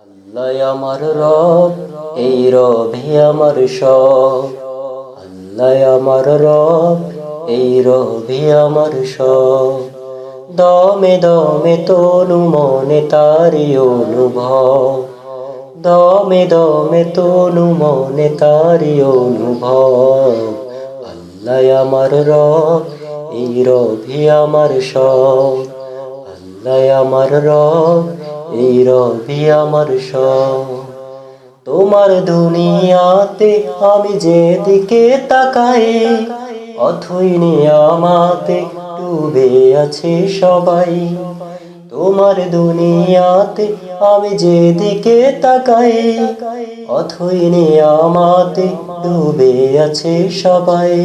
আল্লাহ আমার রব, এই রবি আমার সব। আল্লাহ আমার রব, এই রবি আমার সব। দমে দমে তনু মনে তারি অনুভব, দমে দমে তনু মনে তারি অনুভব। আল্লাহ আমার রব, এই রবি আমার সব। আল্লাহ আমার রব, এই রবি আমার সব। তোমার দুনিয়াতে আমি যেদিকে তাকাই, অথই নিয়ামতে ডুবে আছে সবাই। তোমার দুনিয়াতে আমি যেদিকে তাকাই, অথই নিয়ামতে ডুবে আছে সবাই।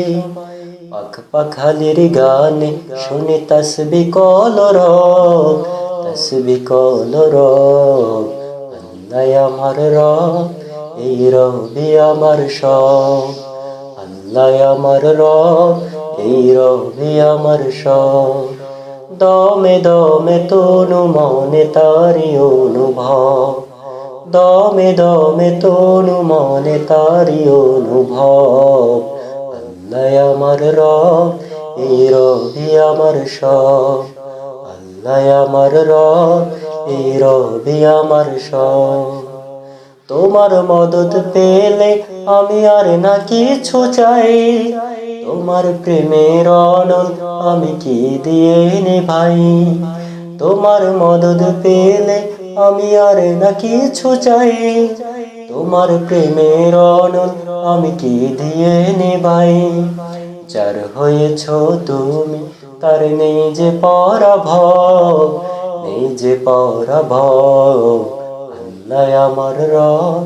পাখ পাখালির গানে শুনে তসবিহ কলরব, তসবিহ কলরব। আল্লাহ আমার রব, এই রবি আমার সব। আল্লাহ আমার রব, এই রবি আমার সব। দমে দমে তনু মনে তারি অনুভব, দমে দমে তনু মনে তারি অনুভব। আল্লাহ আমার রব, এই রবি আমার সব। আল্লাহ আমার রব, এই রবি আমার সব। তোমার মদদ পেলে আমি আর না কিছু চাই, তোমার প্রেমের অনল আমি কি দিয়ে নিভাই। তোমার মদদ পেলে আমি আর না কিছু চাই, তোমার প্রেমের অনল আমি কি দিয়ে নিভাই। যার হয়েছ তুমি তার নেই যে পরাভব, নেই যে পরাভব। আল্লাহ আমার রব,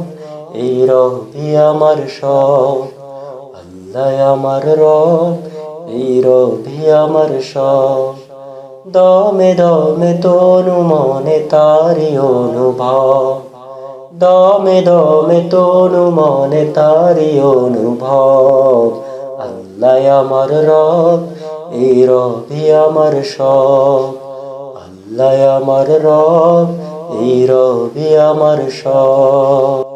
এই রবি আমার সব। আল্লাহ আমার রব, এই রবি আমার সব। দমে দমে তনু মনে তারি অনুভব, দমে দমে তনু মনে তারি অনুভব। আল্লাহ আমার রব, এই রবি আমার সব। আল্লাহ আমার রব, এই রবি আমার সব।